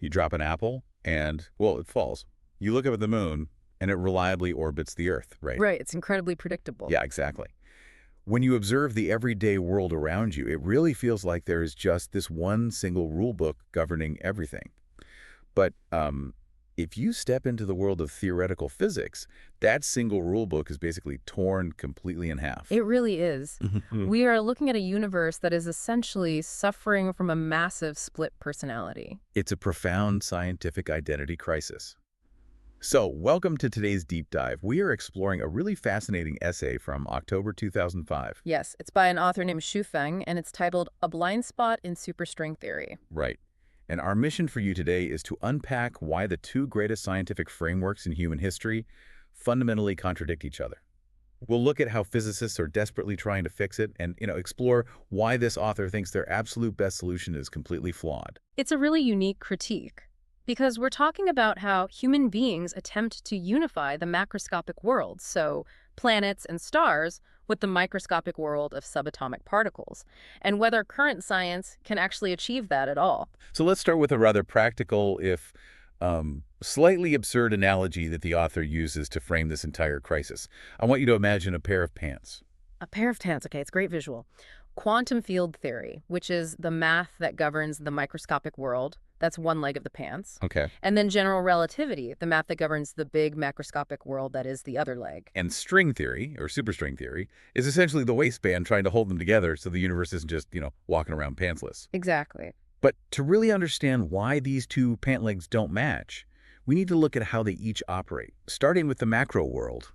You drop an apple and, well, it falls. You look up at the moon and it reliably orbits the Earth, right? Right, it's incredibly predictable. Yeah, exactly. When you observe the everyday world around you, it really feels like there is just this one single rule book governing everything. But if you step into the world of theoretical physics, that single rule book is basically torn completely in half. It really is. Mhm. We are looking at a universe that is essentially suffering from a massive split personality. It's a profound scientific identity crisis. So, welcome to today's deep dive. We are exploring a really fascinating essay from October 2005. Yes, it's by an author named Xu Feng, and it's titled A Blind Spot in Superstring Theory. Right. And our mission for you today is to unpack why the two greatest scientific frameworks in human history fundamentally contradict each other. We'll look at how physicists are desperately trying to fix it and, explore why this author thinks their absolute best solution is completely flawed. It's a really unique critique, because we're talking about how human beings attempt to unify the macroscopic world, so planets and stars, with the microscopic world of subatomic particles, and whether current science can actually achieve that at all. So let's start with a rather practical, if slightly absurd analogy that the author uses to frame this entire crisis. I want you to imagine a pair of pants. A pair of pants, okay, it's a great visual. Quantum field theory, which is the math that governs the microscopic world, that's one leg of the pants. Okay. And then general relativity, the math that governs the big macroscopic world, that is the other leg. And string theory, or superstring theory, is essentially the waistband trying to hold them together so the universe isn't just, walking around pantsless. Exactly. But to really understand why these two pant legs don't match, we need to look at how they each operate, starting with the macro world,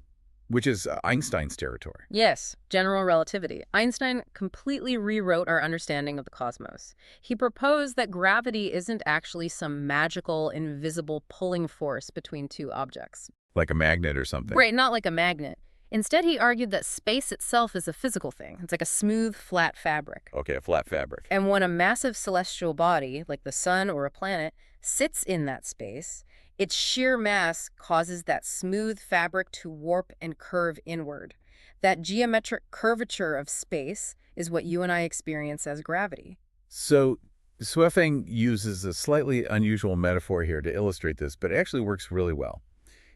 which is Einstein's territory. Yes, general relativity. Einstein completely rewrote our understanding of the cosmos. He proposed that gravity isn't actually some magical, invisible pulling force between two objects. Like a magnet or something. Right, not like a magnet. Instead, he argued that space itself is a physical thing. It's like a smooth, flat fabric. Okay, a flat fabric. And when a massive celestial body, like the sun or a planet, sits in that space, its sheer mass causes that smooth fabric to warp and curve inward. That geometric curvature of space is what you and I experience as gravity. So Sweffing uses a slightly unusual metaphor here to illustrate this, but it actually works really well.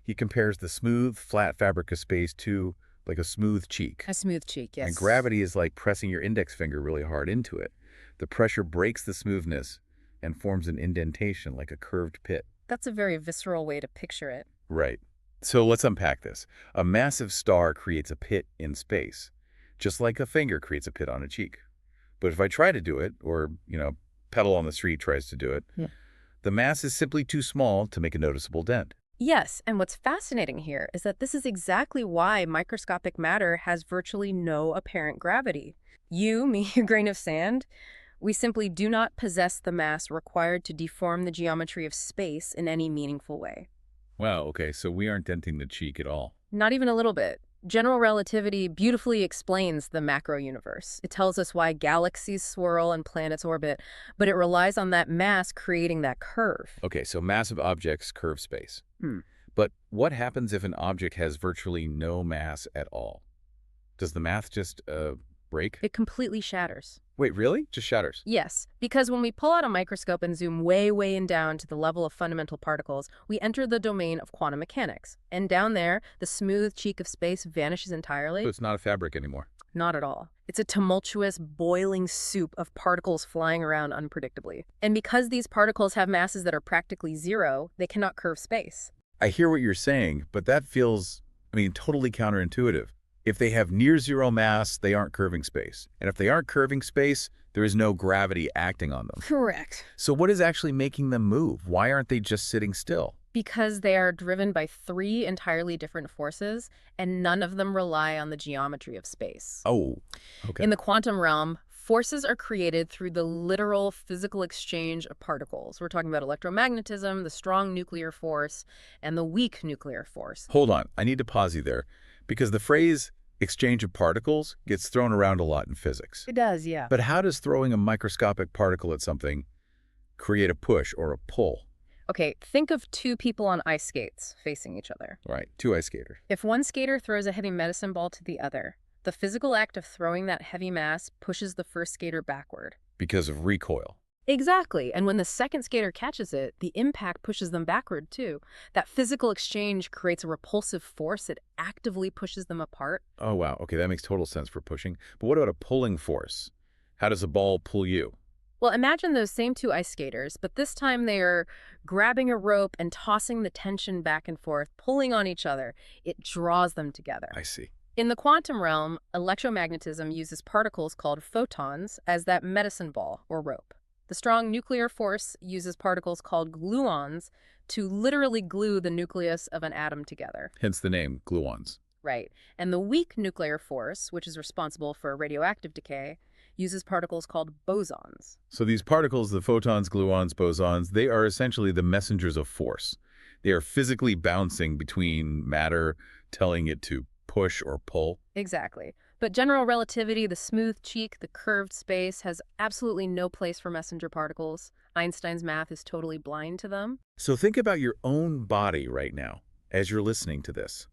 He compares the smooth, flat fabric of space to like a smooth cheek. A smooth cheek, yes. And gravity is like pressing your index finger really hard into it. The pressure breaks the smoothness and forms an indentation like a curved pit. That's a very visceral way to picture it. Right. So let's unpack this. A massive star creates a pit in space, just like a finger creates a pit on a cheek. But if I try to do it, or, pedal on the street tries to do it, the mass is simply too small to make a noticeable dent. Yes, and what's fascinating here is that this is exactly why microscopic matter has virtually no apparent gravity. You, me, a grain of sand, we simply do not possess the mass required to deform the geometry of space in any meaningful way. Wow, okay, so we aren't denting the cheek at all. Not even a little bit. General relativity beautifully explains the macro universe. It tells us why galaxies swirl and planets orbit, but it relies on that mass creating that curve. Okay, so massive objects curve space. Hmm. But what happens if an object has virtually no mass at all? Does the math just break? It completely shatters. Wait, really? Just shatters? Yes, because when we pull out a microscope and zoom way, way in down to the level of fundamental particles, we enter the domain of quantum mechanics. And down there, the smooth cheek of space vanishes entirely. So it's not a fabric anymore. Not at all. It's a tumultuous, boiling soup of particles flying around unpredictably. And because these particles have masses that are practically zero, they cannot curve space. I hear what you're saying, but that feels, totally counterintuitive. If they have near zero mass, they aren't curving space. And if they aren't curving space, there is no gravity acting on them. Correct. So what is actually making them move? Why aren't they just sitting still? Because they are driven by three entirely different forces, and none of them rely on the geometry of space. Oh, okay. In the quantum realm, forces are created through the literal physical exchange of particles. We're talking about electromagnetism, the strong nuclear force, and the weak nuclear force. Hold on. I need to pause you there, because the phrase exchange of particles gets thrown around a lot in physics. It does, yeah. But how does throwing a microscopic particle at something create a push or a pull? Okay, think of two people on ice skates facing each other. Right, two ice skaters. If one skater throws a heavy medicine ball to the other, the physical act of throwing that heavy mass pushes the first skater backward. Because of recoil. Exactly. And when the second skater catches it, the impact pushes them backward, too. That physical exchange creates a repulsive force. It actively pushes them apart. Oh, wow. Okay, that makes total sense for pushing. But what about a pulling force? How does a ball pull you? Well, imagine those same two ice skaters, but this time they are grabbing a rope and tossing the tension back and forth, pulling on each other. It draws them together. I see. In the quantum realm, electromagnetism uses particles called photons as that medicine ball or rope. The strong nuclear force uses particles called gluons to literally glue the nucleus of an atom together. Hence the name, gluons. Right. And the weak nuclear force, which is responsible for radioactive decay, uses particles called bosons. So these particles, the photons, gluons, bosons, they are essentially the messengers of force. They are physically bouncing between matter, telling it to push or pull. Exactly. But general relativity, the smooth cheek, the curved space, has absolutely no place for messenger particles. Einstein's math is totally blind to them. So think about your own body right now as you're listening to this.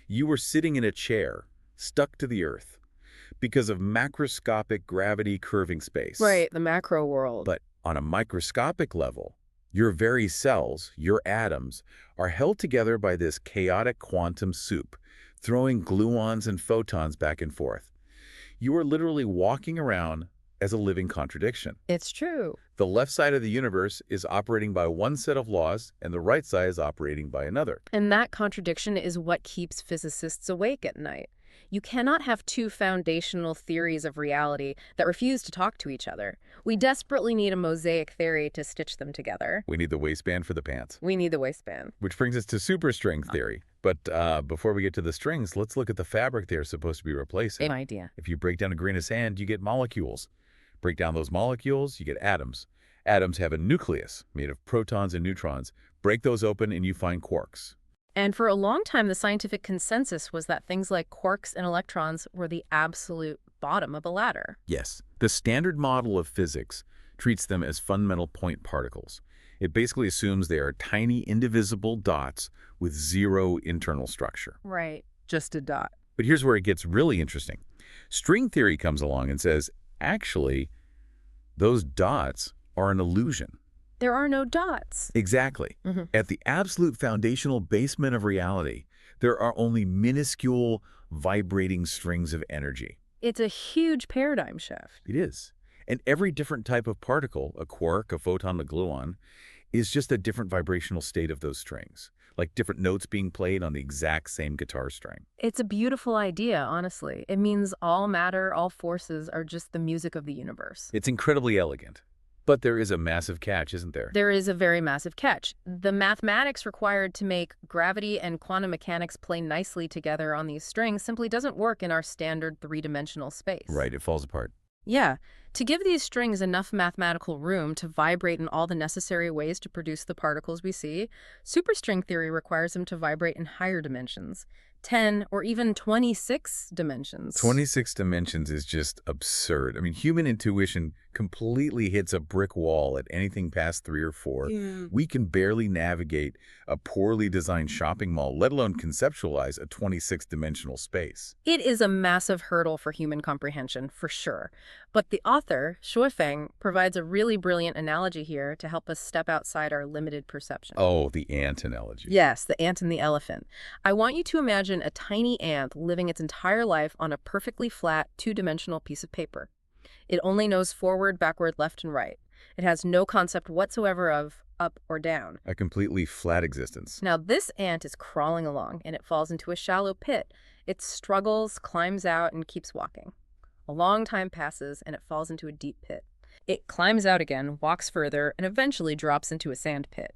You were sitting in a chair, stuck to the earth, because of macroscopic gravity curving space. Right, the macro world. But on a microscopic level, your very cells, your atoms, are held together by this chaotic quantum soup, throwing gluons and photons back and forth. You are literally walking around as a living contradiction. It's true. The left side of the universe is operating by one set of laws, and the right side is operating by another. And that contradiction is what keeps physicists awake at night. You cannot have two foundational theories of reality that refuse to talk to each other. We desperately need a mosaic theory to stitch them together. We need the waistband for the pants. We need the waistband. Which brings us to superstring theory. But before we get to the strings, let's look at the fabric they're supposed to be replacing. Same idea. If you break down a grain of sand, you get molecules. Break down those molecules, you get atoms. Atoms have a nucleus made of protons and neutrons. Break those open and you find quarks. And for a long time, the scientific consensus was that things like quarks and electrons were the absolute bottom of the ladder. Yes. The standard model of physics treats them as fundamental point particles. It basically assumes they are tiny, indivisible dots with zero internal structure. Right. Just a dot. But here's where it gets really interesting. String theory comes along and says, actually, those dots are an illusion. There are no dots. Exactly. At the absolute foundational basement of reality, there are only minuscule vibrating strings of energy. It's a huge paradigm shift. It is. And every different type of particle, a quark, a photon, a gluon, is just a different vibrational state of those strings, like different notes being played on the exact same guitar string. It's a beautiful idea, honestly. It means all matter, all forces are just the music of the universe. It's incredibly elegant. But there is a massive catch, isn't there? There is a very massive catch. The mathematics required to make gravity and quantum mechanics play nicely together on these strings simply doesn't work in our standard three-dimensional space. Right, it falls apart. Yeah. To give these strings enough mathematical room to vibrate in all the necessary ways to produce the particles we see, superstring theory requires them to vibrate in higher dimensions. 10 or even 26 dimensions. 26 dimensions is just absurd. I mean, human intuition completely hits a brick wall at anything past 3 or 4. We can barely navigate a poorly designed shopping mall, let alone conceptualize a 26-dimensional space. It is a massive hurdle for human comprehension, for sure. But the author, Shuofeng, provides a really brilliant analogy here to help us step outside our limited perception. Oh, the ant analogy. Yes, the ant and the elephant. I want you to imagine a tiny ant living its entire life on a perfectly flat, two-dimensional piece of paper. It only knows forward, backward, left, and right. It has no concept whatsoever of up or down. A completely flat existence. Now, this ant is crawling along, and it falls into a shallow pit. It struggles, climbs out, and keeps walking. A long time passes, and it falls into a deep pit. It climbs out again, walks further, and eventually drops into a sand pit.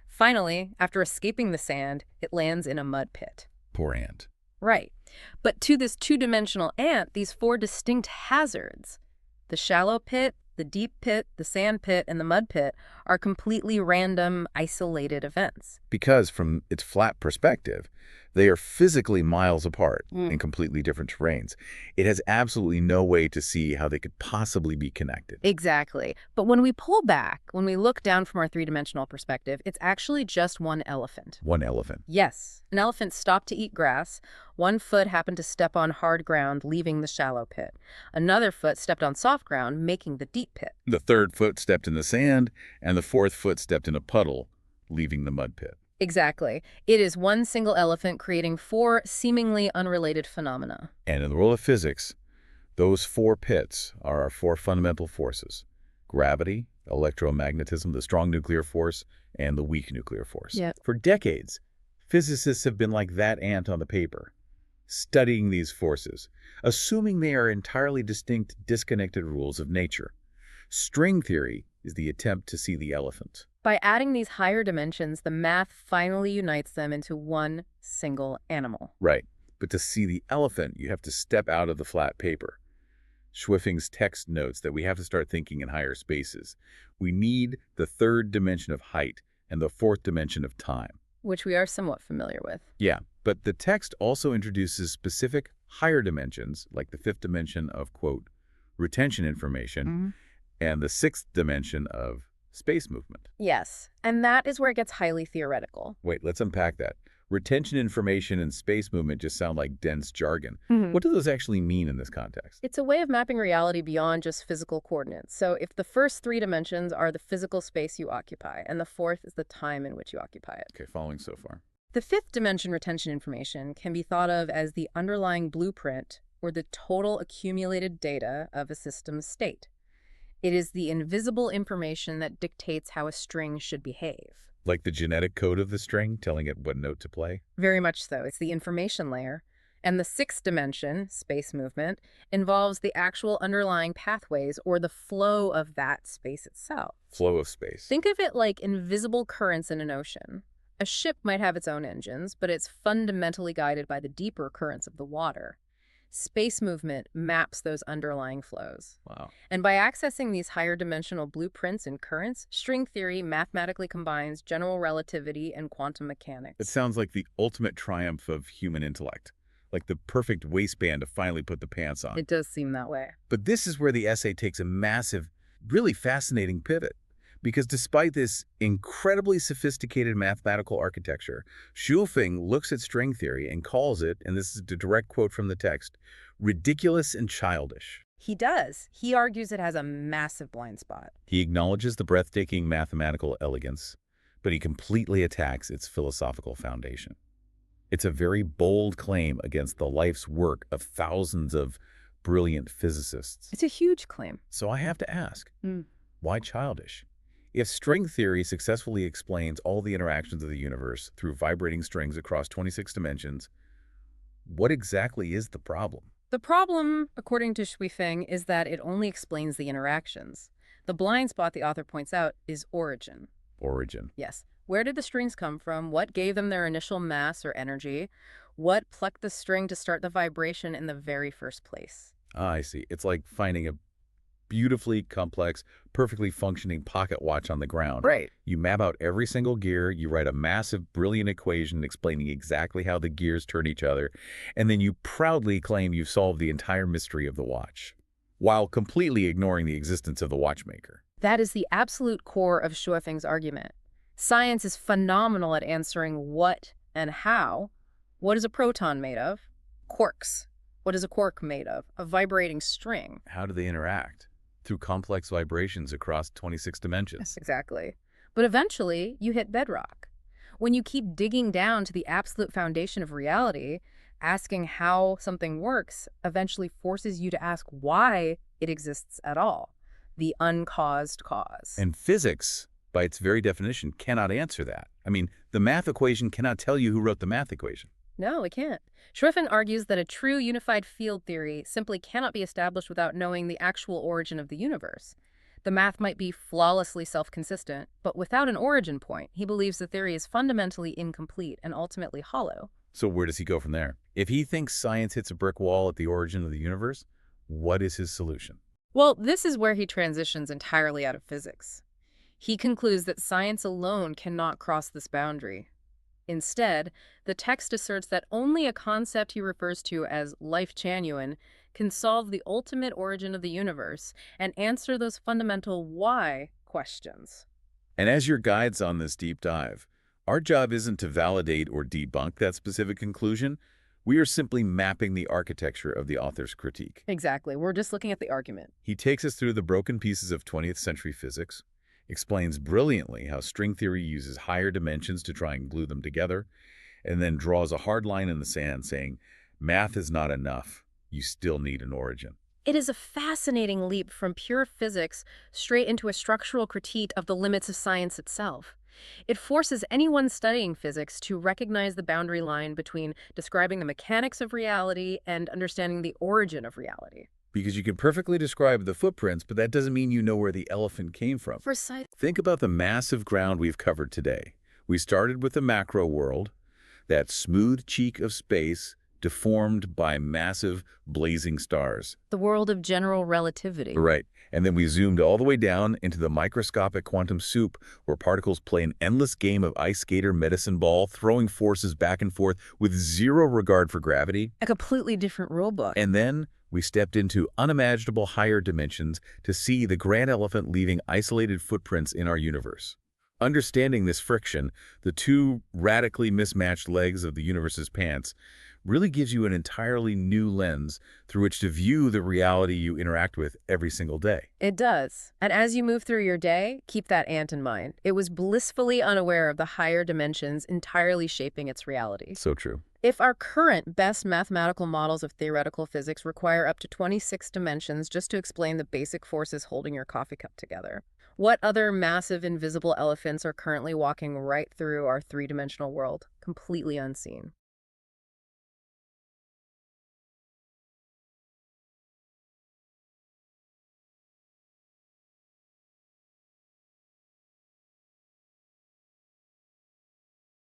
Finally, after escaping the sand, it lands in a mud pit. Poor ant. Right. But to this two-dimensional ant, these 4 distinct hazards, the shallow pit, the deep pit, the sand pit, and the mud pit, are completely random, isolated events. Because from its flat perspective, They are physically miles apart in completely different terrains. It has absolutely no way to see how they could possibly be connected. Exactly. But when we pull back, when we look down from our three-dimensional perspective, it's actually just one elephant. One elephant. Yes, an elephant stopped to eat grass. One foot happened to step on hard ground, leaving the shallow pit. Another foot stepped on soft ground, making the deep pit. The third foot stepped in the sand, and the fourth foot stepped in a puddle, leaving the mud pit. Exactly. It is one single elephant creating four seemingly unrelated phenomena. And in the world of physics, those four pits are our four fundamental forces: gravity, electromagnetism, the strong nuclear force, and the weak nuclear force. Yeah. For decades, physicists have been like that ant on the paper, studying these forces, assuming they are entirely distinct, disconnected rules of nature. String theory is the attempt to see the elephant. By adding these higher dimensions, the math finally unites them into one single animal. Right. But to see the elephant, you have to step out of the flat paper. Schwiffing's text notes that we have to start thinking in higher spaces. We need the third dimension of height and the fourth dimension of time. Which we are somewhat familiar with. Yeah, but the text also introduces specific higher dimensions, like the fifth dimension of, quote, retention information, and the sixth dimension of space movement. Yes, and that is where it gets highly theoretical. Wait, let's unpack that. Retention information and space movement just sound like dense jargon. What do those actually mean in this context? It's a way of mapping reality beyond just physical coordinates. So if the first three dimensions are the physical space you occupy, and the fourth is the time in which you occupy it. Okay, following so far. The fifth dimension retention information can be thought of as the underlying blueprint or the total accumulated data of a system's state. It is the invisible information that dictates how a string should behave. Like the genetic code of the string, telling it what note to play? Very much so. It's the information layer. And the sixth dimension, space movement, involves the actual underlying pathways or the flow of that space itself. Flow of space. Think of it like invisible currents in an ocean. A ship might have its own engines, but it's fundamentally guided by the deeper currents of the water. Space movement maps those underlying flows. Wow. And by accessing these higher dimensional blueprints and currents, string theory mathematically combines general relativity and quantum mechanics. It sounds like the ultimate triumph of human intellect, like the perfect waistband to finally put the pants on. It does seem that way. But this is where the essay takes a massive, really fascinating pivot. Because despite this incredibly sophisticated mathematical architecture, Schulfing looks at string theory and calls it, and this is a direct quote from the text, ridiculous and childish. He does. He argues it has a massive blind spot. He acknowledges the breathtaking mathematical elegance, but he completely attacks its philosophical foundation. It's a very bold claim against the life's work of thousands of brilliant physicists. It's a huge claim. So I have to ask, why childish? If string theory successfully explains all the interactions of the universe through vibrating strings across 26 dimensions, what exactly is the problem? The problem, according to Schwiffing, is that it only explains the interactions. The blind spot the author points out is origin. Origin. Yes. Where did the strings come from? What gave them their initial mass or energy? What plucked the string to start the vibration in the very first place? Ah, I see. It's like finding a beautifully complex, perfectly functioning pocket watch on the ground. Right. You map out every single gear, you write a massive, brilliant equation explaining exactly how the gears turn each other, and then you proudly claim you've solved the entire mystery of the watch, while completely ignoring the existence of the watchmaker. That is the absolute core of Schwiffing's argument. Science is phenomenal at answering what and how. What is a proton made of? Quarks. What is a quark made of? A vibrating string. How do they interact? Through complex vibrations across 26 dimensions. Exactly. But eventually, you hit bedrock. When you keep digging down to the absolute foundation of reality, asking how something works eventually forces you to ask why it exists at all. The uncaused cause. And physics, by its very definition, cannot answer that. I mean, the math equation cannot tell you who wrote the math equation. No, it can't. Schwiffing argues that a true unified field theory simply cannot be established without knowing the actual origin of the universe. The math might be flawlessly self-consistent, but without an origin point, he believes the theory is fundamentally incomplete and ultimately hollow. So where does he go from there? If he thinks science hits a brick wall at the origin of the universe, what is his solution? Well, this is where he transitions entirely out of physics. He concludes that science alone cannot cross this boundary. Instead, the text asserts that only a concept he refers to as Lifechanyuan can solve the ultimate origin of the universe and answer those fundamental why questions. And as your guides on this deep dive, our job isn't to validate or debunk that specific conclusion. We are simply mapping the architecture of the author's critique. Exactly. We're just looking at the argument. He takes us through the broken pieces of 20th century physics, explains brilliantly how string theory uses higher dimensions to try and glue them together, and then draws a hard line in the sand saying, math is not enough. You still need an origin. It is a fascinating leap from pure physics straight into a structural critique of the limits of science itself. It forces anyone studying physics to recognize the boundary line between describing the mechanics of reality and understanding the origin of reality. Because you can perfectly describe the footprints, but that doesn't mean you know where the elephant came from. Precisely. Think about the massive ground we've covered today. We started with the macro world, that smooth cheek of space deformed by massive blazing stars. The world of general relativity. Right. And then we zoomed all the way down into the microscopic quantum soup where particles play an endless game of ice skater medicine ball, throwing forces back and forth with zero regard for gravity. A completely different rulebook. And then we stepped into unimaginable higher dimensions to see the grand elephant leaving isolated footprints in our universe. Understanding this friction, the two radically mismatched legs of the universe's pants, really gives you an entirely new lens through which to view the reality you interact with every single day. It does. And as you move through your day, keep that ant in mind. It was blissfully unaware of the higher dimensions entirely shaping its reality. So true. If our current best mathematical models of theoretical physics require up to 26 dimensions just to explain the basic forces holding your coffee cup together, what other massive invisible elephants are currently walking right through our three-dimensional world, completely unseen?